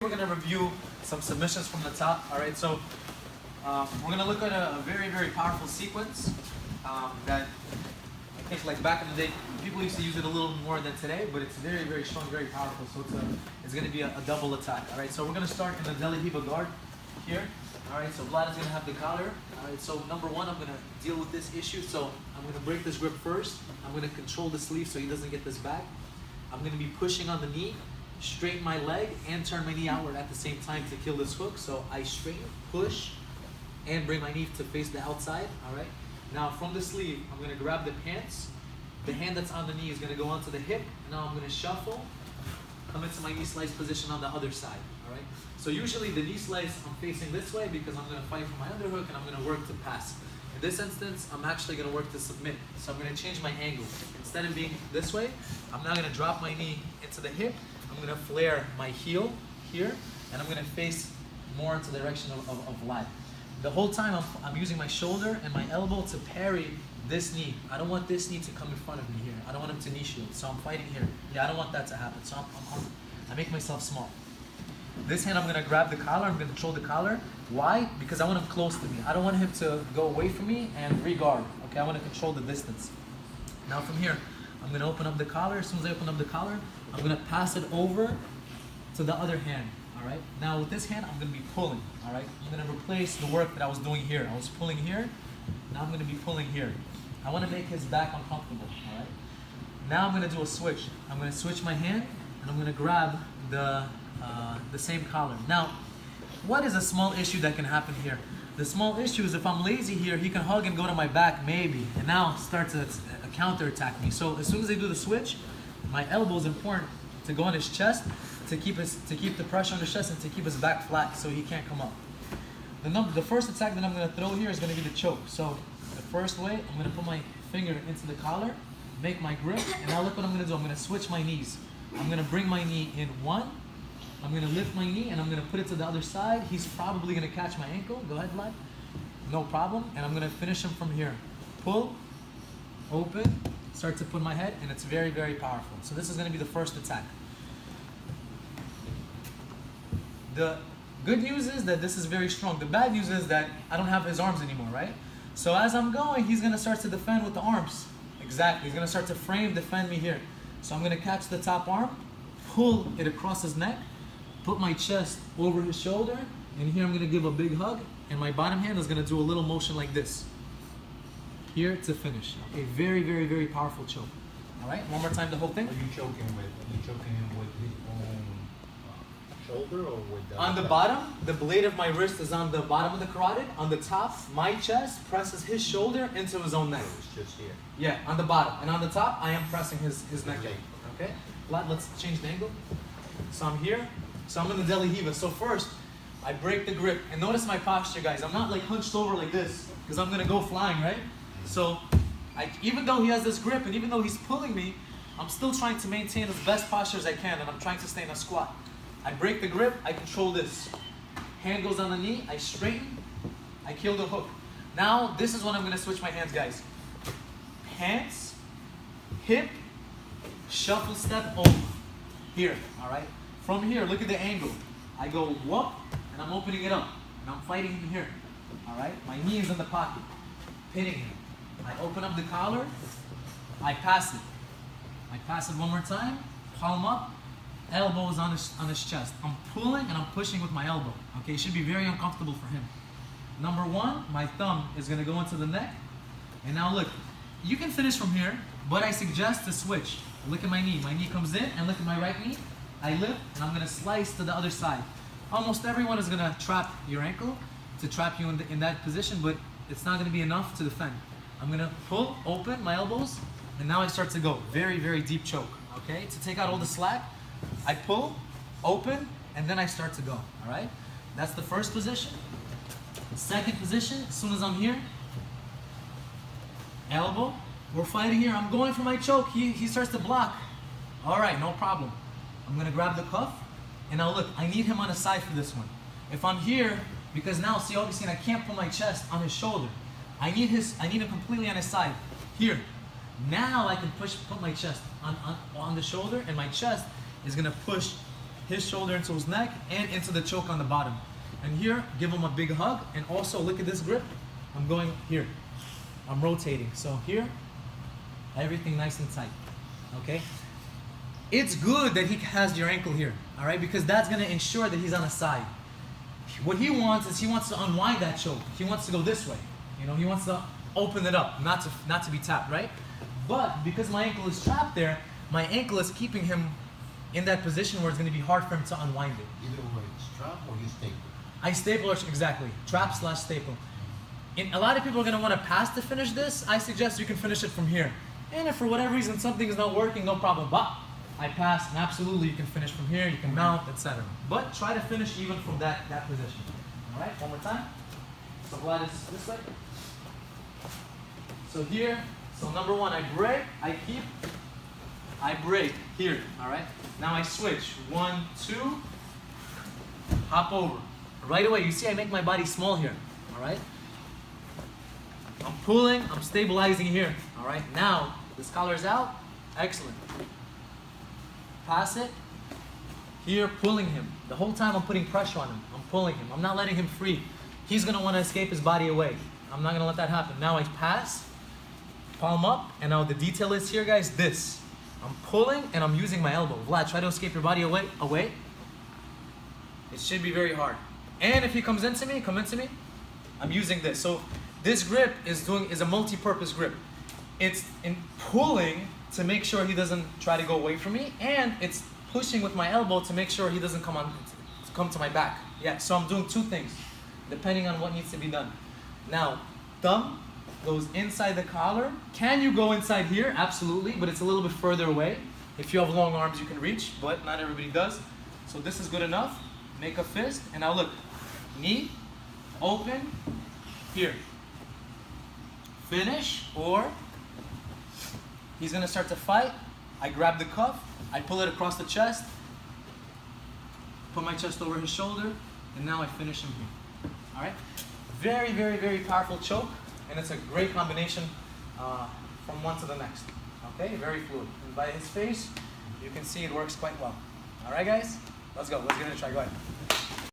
We're gonna review some submissions from the top. All right, so we're gonna look at a very, very powerful sequence that I think, like back in the day, people used to use it a little more than today, but it's very, very strong, very powerful. So it's gonna be a double attack. All right, so we're gonna start in the Riva Guard here. All right, so Vlad is gonna have the collar. All right, so number one, I'm gonna deal with this issue. So I'm gonna break this grip first. I'm gonna control the sleeve so he doesn't get this back. I'm gonna be pushing on the knee, straighten my leg, and turn my knee outward at the same time to kill this hook. So I straighten, push, and bring my knee to face the outside. All right. Now from the sleeve, I'm gonna grab the pants. The hand that's on the knee is gonna go onto the hip. Now I'm gonna shuffle, come into my knee slice position on the other side. All right. So usually the knee slice, I'm facing this way because I'm gonna fight for my underhook and I'm gonna work to pass. In this instance, I'm actually gonna work to submit. So I'm gonna change my angle. Instead of being this way, I'm now gonna drop my knee into the hip. I'm gonna flare my heel here, and I'm gonna face more into the direction of Vlad. The whole time I'm using my shoulder and my elbow to parry this knee. I don't want this knee to come in front of me here. I don't want him to knee shield, so I'm fighting here. Yeah, I don't want that to happen, so I make myself small. This hand I'm gonna grab the collar, I'm gonna control the collar. Why? Because I want him close to me. I don't want him to go away from me and re-guard, okay? I wanna control the distance. Now from here, I'm gonna open up the collar. As soon as I open up the collar, I'm gonna pass it over to the other hand, all right? Now with this hand, I'm gonna be pulling, all right? I'm gonna replace the work that I was doing here. I was pulling here, now I'm gonna be pulling here. I wanna make his back uncomfortable, all right? Now I'm gonna do a switch. I'm gonna switch my hand, and I'm gonna grab the same collar. Now, what is a small issue that can happen here? The small issue is if I'm lazy here, he can hug and go to my back, maybe, and now start to counter attack me. So as soon as I do the switch, my elbow is important to go on his chest, to keep the pressure on his chest and to keep his back flat so he can't come up. The first attack that I'm going to throw here is going to be the choke. So the first way, I'm going to put my finger into the collar, make my grip, and now look what I'm going to do. I'm going to switch my knees. I'm going to bring my knee in one, I'm going to lift my knee, and I'm going to put it to the other side. He's probably going to catch my ankle. Go ahead, Vlad. No problem. And I'm going to finish him from here. Pull, open, start to put my head, and it's very, very powerful. So this is going to be the first attack. The good news is that this is very strong. The bad news is that I don't have his arms anymore, right? So as I'm going, he's going to start to defend with the arms. Exactly. He's going to start to frame, defend me here. So I'm going to catch the top arm, pull it across his neck, put my chest over his shoulder, and here I'm going to give a big hug, and my bottom hand is going to do a little motion like this. Here to finish. Okay, very, very, very powerful choke. All right, one more time the whole thing. Are you choking him with his own shoulder or with the... On the bottom, the blade of my wrist is on the bottom of the carotid. On the top, my chest presses his shoulder into his own neck. So it's just here. Yeah, on the bottom. And on the top, I am pressing his neck. Okay? Vlad, let's change the angle. So I'm here. So I'm in the Delhi Hiva. So first, I break the grip. And notice my posture, guys. I'm not like hunched over like this because I'm going to go flying, right? So even though he has this grip and even though he's pulling me, I'm still trying to maintain as best posture as I can, and I'm trying to stay in a squat. I break the grip, I control this. Hand goes on the knee, I straighten, I kill the hook. Now, this is when I'm going to switch my hands, guys. Hands, hip, shuffle step over. Here, all right? From here, look at the angle. I go whoop, and I'm opening it up. And I'm fighting him here, all right? My knee is in the pocket, pinning him. I open up the collar, I pass it. I pass it one more time, palm up, elbow is on his chest. I'm pulling and I'm pushing with my elbow. Okay, it should be very uncomfortable for him. Number one, my thumb is gonna go into the neck. And now look, you can finish from here, but I suggest to switch. Look at my knee comes in, and look at my right knee. I lift, and I'm gonna slice to the other side. Almost everyone is gonna trap your ankle, to trap you in that position, but it's not gonna be enough to defend. I'm gonna pull, open my elbows, and now I start to go. Very, very deep choke, okay? To take out all the slack, I pull, open, and then I start to go, all right? That's the first position. Second position, as soon as I'm here, elbow, we're fighting here. I'm going for my choke. He starts to block. All right, no problem. I'm gonna grab the cuff, and now look, I need him on the side for this one. If I'm here, because now, see, obviously, I can't put my chest on his shoulder. I need him completely on his side. Here. Now I can put my chest on the shoulder, and my chest is gonna push his shoulder into his neck, and into the choke on the bottom. And here, give him a big hug, and also look at this grip. I'm going here. I'm rotating. So here, everything nice and tight, okay? It's good that he has your ankle here, all right? Because that's gonna ensure that he's on a side. What he wants is he wants to unwind that choke. He wants to go this way. You know, he wants to open it up, not to be tapped, right? But because my ankle is trapped there, my ankle is keeping him in that position where it's gonna be hard for him to unwind it. Either way, strap or you staple? I staple, exactly. Trap / staple. And a lot of people are gonna wanna pass to finish this. I suggest you can finish it from here. And if for whatever reason something is not working, no problem. But I pass, and absolutely you can finish from here, you can mount, etc. But try to finish even from that position. All right, one more time. So Vlad is this way. So here, so number one, I break, I keep, I break here, all right? Now I switch, 1, 2, hop over. Right away, you see I make my body small here, all right? I'm pulling, I'm stabilizing here, all right? Now, this collar is out, excellent. Pass it, here, pulling him. The whole time I'm putting pressure on him, I'm pulling him. I'm not letting him free. He's gonna wanna escape his body away. I'm not gonna let that happen. Now I pass, palm up, and now the detail is here, guys, this. I'm pulling and I'm using my elbow. Vlad, try to escape your body away. It should be very hard. And if he comes into me, I'm using this. So this grip is a multi-purpose grip. It's in pulling to make sure he doesn't try to go away from me, and it's pushing with my elbow to make sure he doesn't come to my back. Yeah, so I'm doing two things, depending on what needs to be done. Now, thumb goes inside the collar. Can you go inside here? Absolutely, but it's a little bit further away. If you have long arms, you can reach, but not everybody does. So this is good enough. Make a fist, and now look. Knee, open, here. Finish, or he's gonna start to fight. I grab the cuff, I pull it across the chest, put my chest over his shoulder, and now I finish him here. All right? Very, very, very powerful choke, and it's a great combination from one to the next. Okay, very fluid. And by his face, you can see it works quite well. All right, guys? Let's go. Let's give it a try. Go ahead.